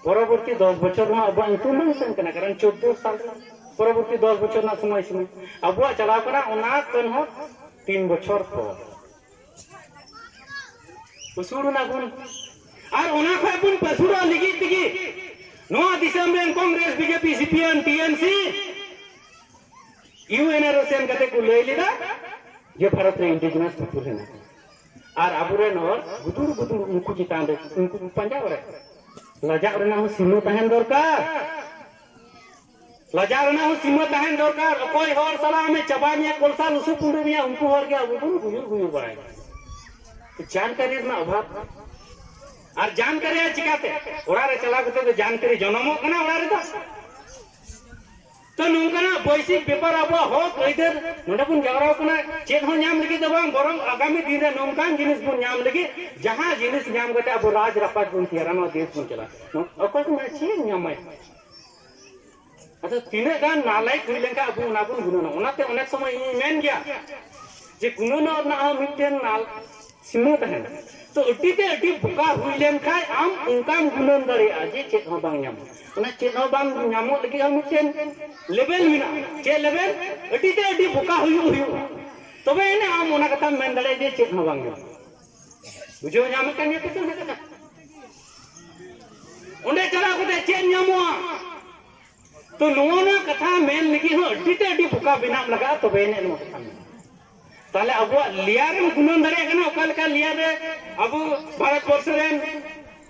परवर्ती 10 बचन में अब इंप्लीमेंटेशन करना कारण 14 साल परवर्ती 10 बचर ना समय समय अब चलाव करा ओना तन हो 3 बचर को पसुड़ ना गुन और ओना खय बुन पसुड़ा लिगी तिगी नोआ दिसम रे Congress BJP CPM TNC UNR सेन कते को ले लिदा जे भारत रे इंडिजिनस पीपल है और अबुरे नोर गुदुर गुदुर उनको चितान रे उनको पंजा रे लजा रे ना सीमा तहन दरकार लजार ना सीमा तहन दरकार कोई हर सला में चबानिया कोलसा लुसु पुंडमिया उनको हर गया वो गुजुर गुजुर बड़ाई जानकारी ना अभाव और जानकारी चिकाते ओरा रे चला गते तो जानकारी जनमो कना ओरा रे तो नुकना बैसिक पेपर अब हो इधर नोडे बुन जावराव कना चेक हो नाम लगी दबा बरम आगामी दिन रे नोमकान जिनिस बुन नाम लगी जहां जिनिस नाम गते अब राज रपाट बुन तियारानो देश बुन चला अकोय को छी नाम में अच्छा तीने गान नालायक हुई लेंका अब उना बुन गुनो ना ओनाते अनेक समय मेन गया जे गुनो ना मिटेन नाल सीमा तहन तो अटीते अटी बुका हुई लेन खाय आम उनकाम गुणन दाड़ेया जे चेत हो बांग नाम ओना चेत हो बांग नामो लगी हम मिटेन लेवल मिना चे लेवल अटीते अटी बुका हुई तबे एने आम ओना कथा मेन दाड़े जे चेत हो बांग बुझो नाम कान ये तो ना ओंडे चला कते चेत नामोआ तो नोना कथा मेन लगी हो अटीते अटी बुका बिना लगा तबे एने नो कथा ताले अब लियार गुणन दाड़े कना ओकालका लियार अब भारत वर्ष रेन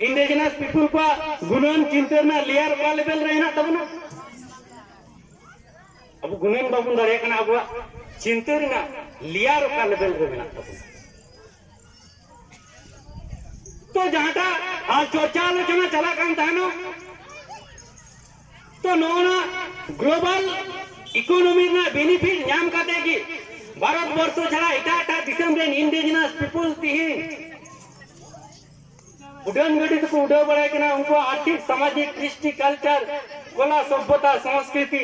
इंडिजिनस पीपल को गुणन चिंता ना लियार का लेवल रे ना तब ना अब गुणन बाबुन दाड़े कना अब चिंता ना लियार का लेवल रे ना तब तो जहाटा आ चर्चा आलोचना चला कान तानो तो नोना ग्लोबल इकोनॉमी ना बेनिफिट नाम काते की भारत वर्ष छड़ा एटा दिसम रेन इंडिजिनस पीपल तिहिन उड़न गड़ी को उड़ाव बड़ाय कना उनको आर्थिक सामाजिक कृष्टि कल्चर कला सभ्यता संस्कृति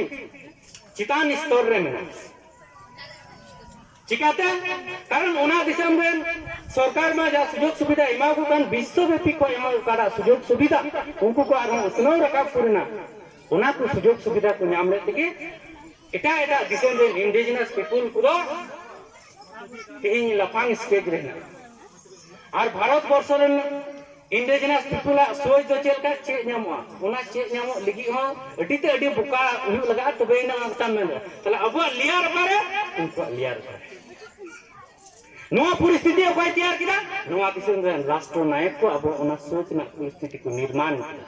चितान स्तर रे मेना चिकाते कारण ओना दिसम रेन सरकार में जा सुजोग सुविधा एमा को कान विश्वव्यापी को एमा काडा सुजोग सुविधा उनको को आरो सुनो रकाब करना ओना को सुजोग सुविधा को नाम ले तके एटा दिसम रेन इंडिजिनस पीपल को तेहिन लाफांग स्टेज रहना और भारत वर्ष रेन इंडिजिनस पीपल सोच दो चेलका चे नामो ओना चे नामो लगी हो अडीते अडी बुका हुई लगा तबे ना अंता में तले अब लियार बारे उनको लियार बारे नोआ परिस्थिति ओकाय तैयार किदा नोआ दिसम रेन राष्ट्र नायक को अब ओना सोच ना परिस्थिति को निर्माण किदा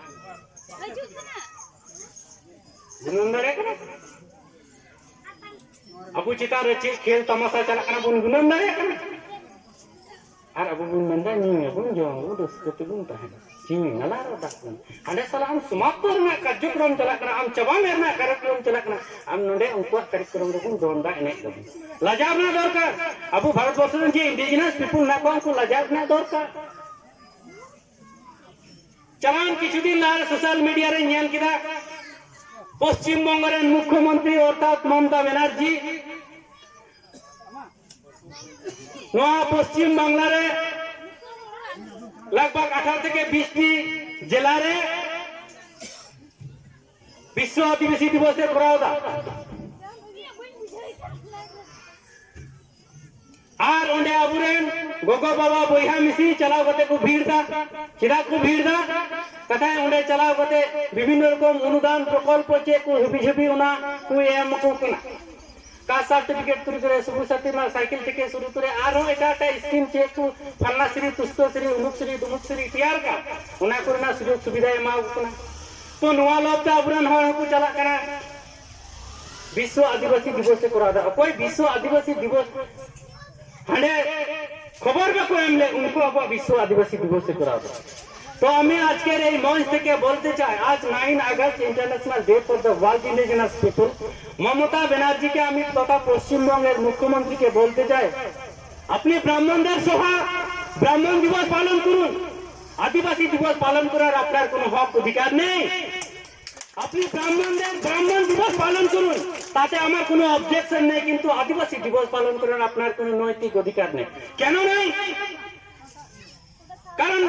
गुणन दाड़े कना अब चिता रे चे खेल तमाशा चला कना बुन गुणन दाड़े कना और अब बुन मंदा नी बुन जोंग उदस कते बुन ताहे जिमी नला रता अंडे साला हम समाप्त रना कार्यक्रम चला कना हम चबा मेरना कार्यक्रम चला कना हम नोडे उनको कार्यक्रम रे बुन दोंदा एने दबु लाजाबना दरकार अब भारत वर्ष रे जे इंडिजिनस पीपल ना को लाजाबना दरकार चलान किछु दिन लार सोशल मीडिया रे नेल किदा पश्चिम बंग रे मुख्यमंत्री अर्थात ममता बनर्जी नोआ पश्चिम बांग्ला रे लगभग 18 থেকে 20 टी जिला रे विश्व आदिवासी दिवस करावदा और ओंडे अबुरेन गोगो बाबा बोया मिसी चलाव कते को भीड़दा चिरा को भीड़दा कथा ओंडे चलाव कते विभिन्न रकम अनुदान प्रकल्प चे को हबी ओना को एम को कना का सर्टिफिकेट तुरी करे सुबु साथी मा साइकिल टिके शुरू करे आरो एटा स्कीम चे को फन्ना श्री तुस्तो श्री उमुक श्री दुमुक श्री तैयार का ओना करना सुयोग सुविधा एमा कना तो नोआ लोबता अबुरन हर को चला कना विश्व आदिवासी दिवस से करादा कोई विश्व आदिवासी दिवस हंडे खबर बा को एमले उनको अब विश्व आदिवासी दिवस से करादा तो हमें आज के रे मंच থেকে বলতে চাই आज 9 अगस्त International day for the world indigenous People Mamata Banerjee के আমি तथा পশ্চিমবঙ্গের মুখ্যমন্ত্রী के বলতে চাই আপনি ব্রাহ্মণদের সভা ব্রাহ্মণ দিবস পালন করুন আদিবাসী দিবস পালন করার আপনার কোনো হক অধিকার নেই আপনি ব্রাহ্মণদের ব্রাহ্মণ দিবস পালন করুন তাতে আমার কোনো অবজেকশন নেই কিন্তু আদিবাসী দিবস পালন করার আপনার কোনো নৈতিক অধিকার নেই কেন নেই कारण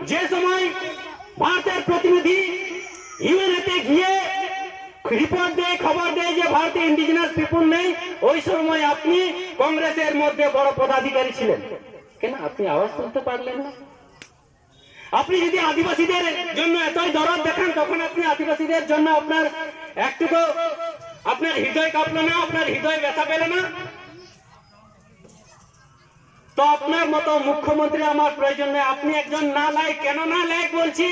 जे समय भारतेर प्रतिनिधि यूएनए गए रिपोर्ट दे खबर दे जे भारतीय इंडिजिनस पीपल नहीं ওই সময় আপনি কংগ্রেসের মধ্যে বড় পদাধিকারী ছিলেন কেন আপনি আওয়াজ তুলতে পারলেন না আপনি যদি আদিবাসীদের জন্য এতই দরদ দেখান তখন আপনি আদিবাসীদের জন্য আপনার একটুকু আপনার হৃদয় কাঁপলো না আপনার হৃদয় ব্যথা পেল না तो अपना मत मुख्यमंत्री आमार प्रयोजन में अपनी एकजन नालायक केन नालायक बोलছি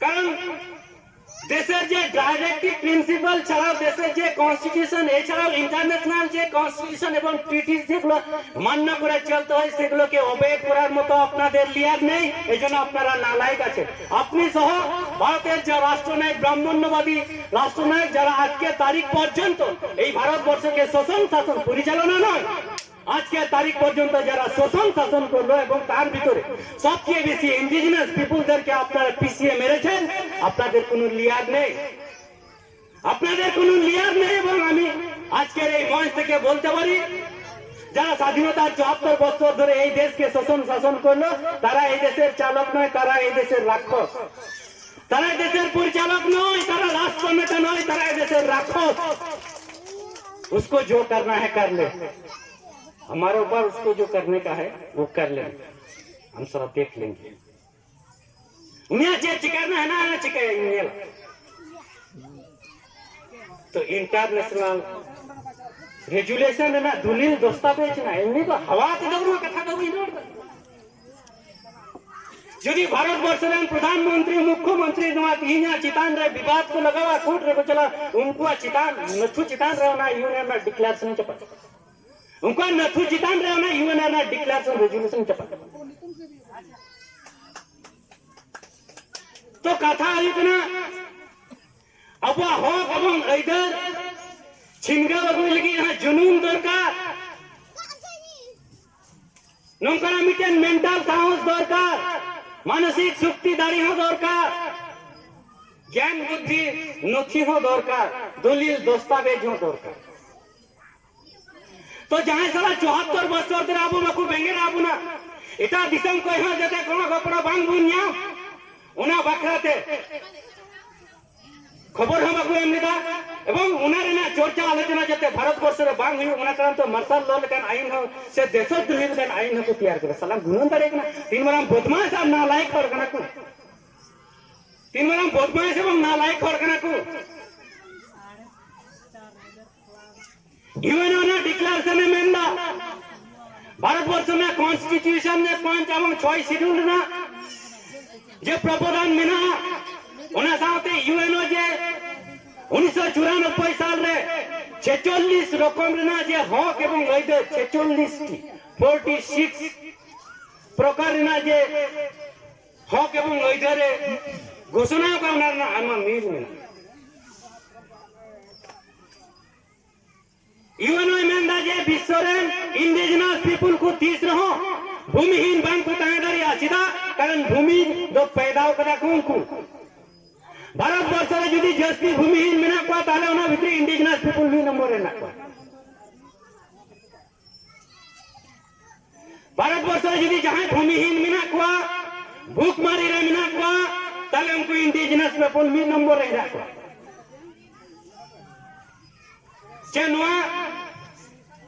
कारण देशेर जे डायरेक्टिव प्रिंसिपल छाड़ाও देशेर जे कन्स्टिट्यूशन এছাড়াও इंटरनेशनल जे कन्स्टिट्यूशन एवं ट्रिटिस যেগুলো মান্য করে চলতে হয় সেগুলোকে অবহেলা করার মতো আপনাদের লিয়ার নেই এজন্য আপনারা নালায়ক আছেন আপনি সহ ভারতের যে রাষ্ট্রনায়ক ব্রাহ্মণ্যবাদী রাষ্ট্রনায়ক যারা আজকে তারিখ পর্যন্ত এই ভারতবর্ষকে শোষণ শাসন পরিচালনা নয় आज के तारीख पर्यंत जरा शोषण शासन करलो এবং তার ভিতরে সবচেয়ে বেশি ইন্ডিজিনাস পিপলদেরকে আপনারা পিছিয়ে মেরেছেন আপনাদের কোনো লিয়ার নেই এবং আমি আজকের এই মঞ্চ থেকে বলতে পারি যারা স্বাধীনতার 74 বছর ধরে এই দেশকে শাসন করলো, তারা এই দেশের চালক নয়, তারা এই দেশের রাক্ষস। তারা এই দেশের পরিচালক নয়, তারা রাষ্ট্রনেতা নয়, তারা এই দেশের রাক্ষস। उसको जो करना है कर ले, हमारे ऊपर उसको जो करने का है वो कर ले, हम सब देख लेंगे। उन्हें जे चिकाना है ना चिकाएंगे। तो इंटरनेशनल रेजुलेशन है ना, दुलिल दस्तावेज ना, इनमें तो हवा तो दौड़ो कथा तो वही दौड़। यदि भारतवर्ष में प्रधानमंत्री मुख्यमंत्री चितान रहे विवाद को लगावा कोर्ट रे को चला, उनको चितान नथु चितान रहे ना यूएन में डिक्लेरेशन चपा, उनको नथु चितान रहे ना यूएन में डिक्लेरेशन रेजुलेशन चपा। तो कथा इतना अब हो एवं इधर छिनगा बगुल लगी यहाँ जुनून दरकार, नौकरा मिटेन मेंटल साहस दरकार, मानसिक शक्ति दाड़ी हो दरकार, ज्ञान बुद्धि नथी हो दरकार, दलिल दस्तावेज हो दरकार। तो जहां सारा 74 बछर धरे आबो बाकू बेंगेर आबो ना, एटा दिसम को यहाँ जाते कोनो गपड़ा बांग बुनिया उना बाखराते खबर हम बाकू एमनिदा एवं उनारे ना चर्चा आलोचना जाते भारतवर्ष रे बांग हुई उना कारण तो मार्शल लॉ लेकन आईन हो से देशद्रोही लेकन आईन हो तैयार करे साला गुनन दरे ना तीन बार बदमाश और नालायक और कना को तीन बार बदमाश एवं नालायक और कना को यूएन ने डिक्लेरेशन में मेंदा भारतवर्ष में कॉन्स्टिट्यूशन ने 5 एवं 6 शेड्यूल ना जे प्रावधान मेना उना साथे यूएनओ जे 1994 साल रे 46 रकम ना जे हक एवं अधिकार 46 प्रकार ना जे हक एवं अधिकार घोषणा करना ना आमा मिल में यूएनओ मेंदा जे विश्व रे इंडिजिनस पीपल को 30 रहो भूमिहीन बांग को तांगदारी आचिदा कारण भूमि दो पैदा करा को भारतवर्ष रे यदि जस्ती भूमिहीन मेना को ताले ओना भितरी इंडिजिनस पीपल भी नंबर रे ना को भारतवर्ष रे यदि जहां भूमिहीन मेना को भूखमारी रे मेना को ताले उनको इंडिजिनस पीपल भी नंबर रे ना को चेनवा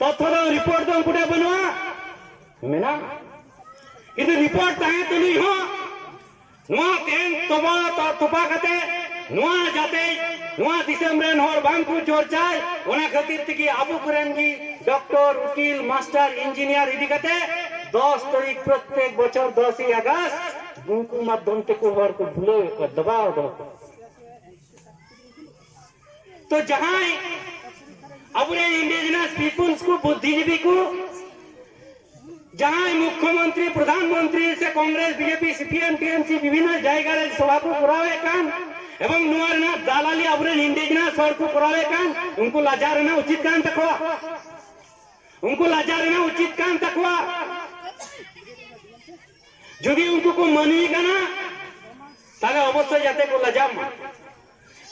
तथ्य रिपोर्ट दो कुटे बनवा मेना इधर रिपोर्ट ताहे तो नहीं हो नुआ तेन तोबा तोपा कते नुआ जाते नुआ दिसम रेन हर बांकु चर्चाय ओना खातिर तकी आबू करेंगी डॉक्टर वकील मास्टर इंजीनियर इदी कते 10 तारीख प्रत्येक बछर 10 अगस्त उनको माध्यम ते को हर को भूले को दबाव दो तो जहां अपने इंडिजिनस पीपल्स को बुद्धिजीवी को जहां मुख्यमंत्री प्रधानमंत्री से कांग्रेस बीजेपी सीपीएम टीएमसी विभिन्न जगह सभा को करावे कान एवं नुआरना दालाली अपने इंडिजिनस और को करावे कान उनको लाजा रहना उचित कान तकवा उनको लाजा रहना उचित कान तकवा यदि उनको को मनवी करना ताले अवश्य जाते को लाजा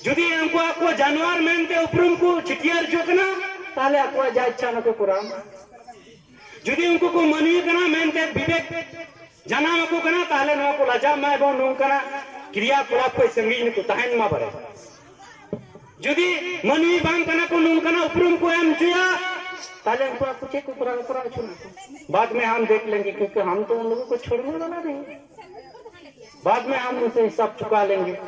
यदि उनको आपको जानवर मेनते उपरुम को छिटियर जोकना ताले आपको जा इच्छा न को कुराम यदि उनको को मनवी करना मेनते विवेक जाना को करना ताले न को लाजा मा एवं नु करना क्रिया कलाप को संगीन को तहन मा बरे यदि मनवी बांग करना को नु करना उपरुम को एम जुया ताले उनको कुछ को करा छुना बाद में हम देख लेंगे क्योंकि हम तो उन लोगों को छोड़ने वाला नहीं बाद में हम उनसे हिसाब चुका लेंगे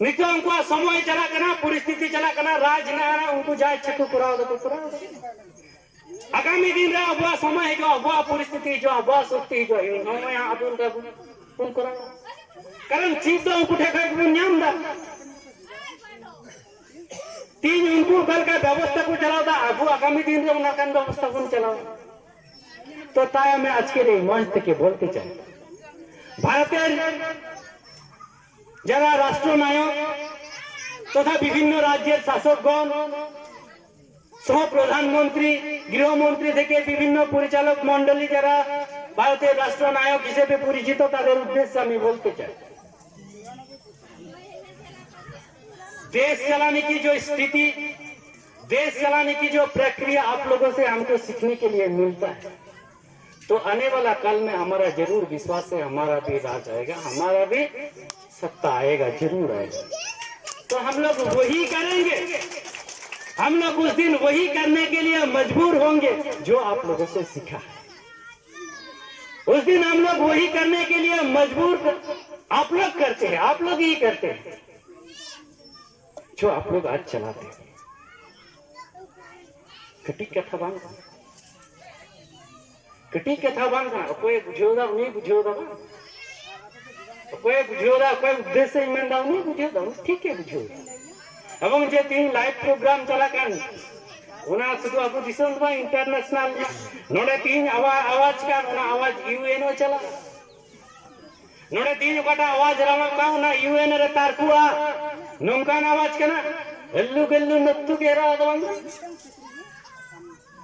नित्य उनको समय चला करना परिस्थिति चला करना राज ना उनको जाए छको कराओ तो कराओ आगामी दिन रे अबुआ समय जो अबुआ परिस्थिति जो अबुआ शक्ति जो समय आदुन का कौन कराओ कारण चीज तो उनको ठेका को न्याम दा तीन उनको कल का व्यवस्था को चलाओ दा अबु आगामी दिन रे उनका व्यवस्था को चलाओ तो ताया मैं आज के लिए मंच के बोलते चाहे भारतीय যারা রাষ্ট্রনায়ক তথা বিভিন্ন রাজ্যের শাসকগণ সহ প্রধানমন্ত্রী গৃহমন্ত্রী থেকে বিভিন্ন পরিচালক মণ্ডলী যারা ভারতের রাষ্ট্রনায়ক হিসেবে পরিচিত তাদের উদ্দেশ্যে আমি বলতে চাই देश चलाने की जो स्थिति देश चलाने की जो प्रक्रिया आप लोगों से हमको सीखने के लिए मिलता है, तो आने वाला कल में हमारा जरूर विश्वास है, हमारा भी राज आएगा, हमारा भी सत्ता आएगा, जरूर आएगा। तो हम लोग वही करेंगे, हम लोग उस दिन वही करने के लिए मजबूर होंगे जो आप लोगों से सीखा है। उस दिन हम लोग वही करने के लिए मजबूर आप लोग करते हैं, आप लोग ही करते हैं जो आप लोग आज चलाते हैं। कटी कथा बांग कटी कथा बांग कोई बुझेगा नहीं बुझेगा, कोई बुझेगा कोई उद्देश्य ईमानदार नहीं बुझेगा, ठीक है बुझेगा। अब मुझे 3 लाइव प्रोग्राम चला कर उना सुधु अब दिसम बा इंटरनेशनल नोडे 3 आवाज का उना आवाज यूएनओ चला नोडे 3 कटा आवाज रामा का उना यूएन रे तारकुआ नोंकान आवाज कना हेल्लू गेल्लू नत्तु केरा अदवंग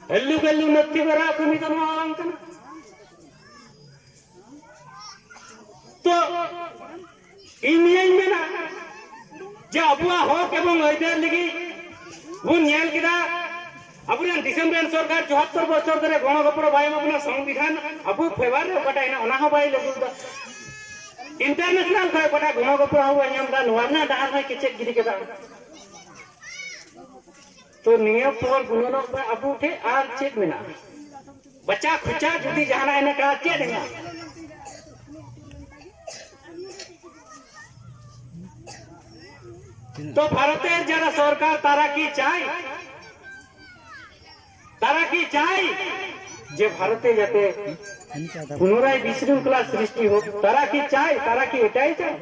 हेल्लू गेल्लू नत्ति बेरा कमी तो आवांग कना। तो इनियन में ना जे अबुआ हो केबं ओइदर लगी बुन नेल किदा अबुन डिसेम्बर सरकार 74 बछर धरे गणगोपर भाई अपना संविधान अबु फेवर रे कटा इना ओना हो बाई लगु इंटरनेशनल खाय कटा गणगोपर हो अयम दा नवाना डार में किचे गिरी केदा। तो नियम पर गुणनो अबु थे आर चेक मेना बच्चा खुचा जुदी जाना इने का चेक देना। तो भारतेर जरा सरकार तारा की चाय जे भारते जाते पुनराय विशृंखला सृष्टि हो तारा की एटाई चाय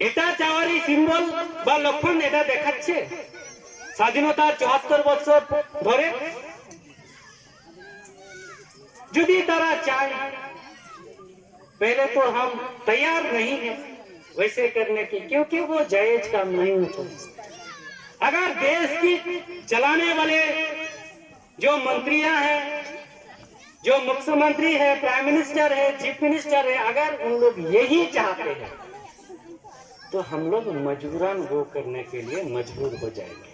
এটা চাওয়ারই সিম্বল বা লক্ষণ এটা দেখাচ্ছে স্বাধীনতার ৭৪ বছর ধরে। যদি তারা চায় पहले तो हम तैयार नहीं हैं वैसे करने की, क्योंकि वो जायज काम नहीं होता। अगर देश की चलाने वाले जो मंत्रियां हैं, जो मुख्यमंत्री है, प्राइम मिनिस्टर है, चीफ मिनिस्टर है, अगर उन लोग यही चाहते हैं तो हम लोग मजबूरन वो करने के लिए मजबूर हो जाएंगे।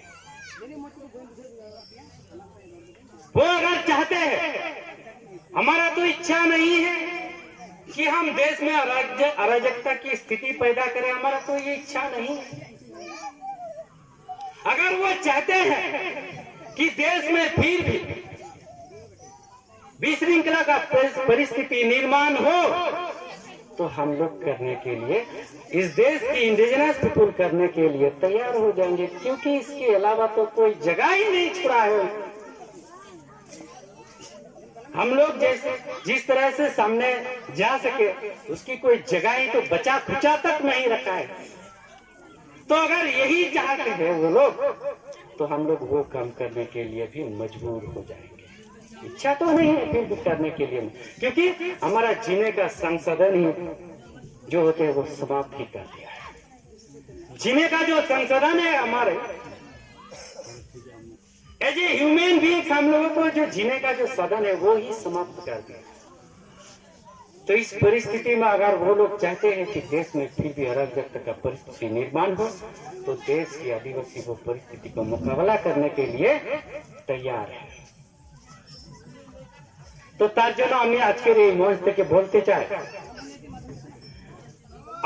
वो अगर चाहते हैं, हमारा तो इच्छा नहीं है कि हम देश में अराजकता की स्थिति पैदा करें, हमारा तो ये इच्छा नहीं है। अगर वो चाहते हैं कि देश में फिर भी विशृंखला का परिस्थिति निर्माण हो, तो हम लोग करने के लिए इस देश की इंडिजिनस पीपुल करने के लिए तैयार हो जाएंगे, क्योंकि इसके अलावा तो कोई जगह ही नहीं छोड़ा है। हम लोग जैसे जिस तरह से सामने जा सके उसकी कोई जगह ही तो बचा खुचा तक नहीं रखा है। तो अगर यही चाहते हैं वो लोग, तो हम लोग वो काम करने के लिए भी मजबूर हो जाएंगे। इच्छा तो नहीं है फिर भी करने के लिए, क्योंकि हमारा जीने का संसाधन ही जो होते हैं वो समाप्त ही कर दिया है। जीने का जो संसाधन है हमारे एज ए ह्यूमन बीइंग, हम लोगों को जो जीने का जो साधन है वो ही समाप्त कर दिया। तो इस परिस्थिति में अगर वो लोग चाहते हैं कि देश में फिर भी अराजकता का परिस्थिति निर्माण हो, तो देश के आदिवासी वो परिस्थिति का मुकाबला करने के लिए तैयार है। तो तार জন্য আমি আজকের এই মঞ্চ থেকে বলতে চাই,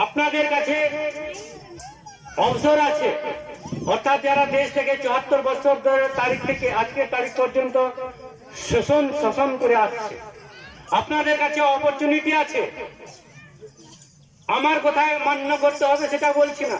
আপনাদের কাছে অবসর আছে, অর্থাৎ যারা দেশ থেকে ৭৪ বছর ধরে তারিখ থেকে আজকের তারিখ পর্যন্ত শোষণ করে আসছে, আপনাদের কাছে অপরচুনিটি আছে। আমার কথায় মান্য করতে হবে সেটা বলছি না,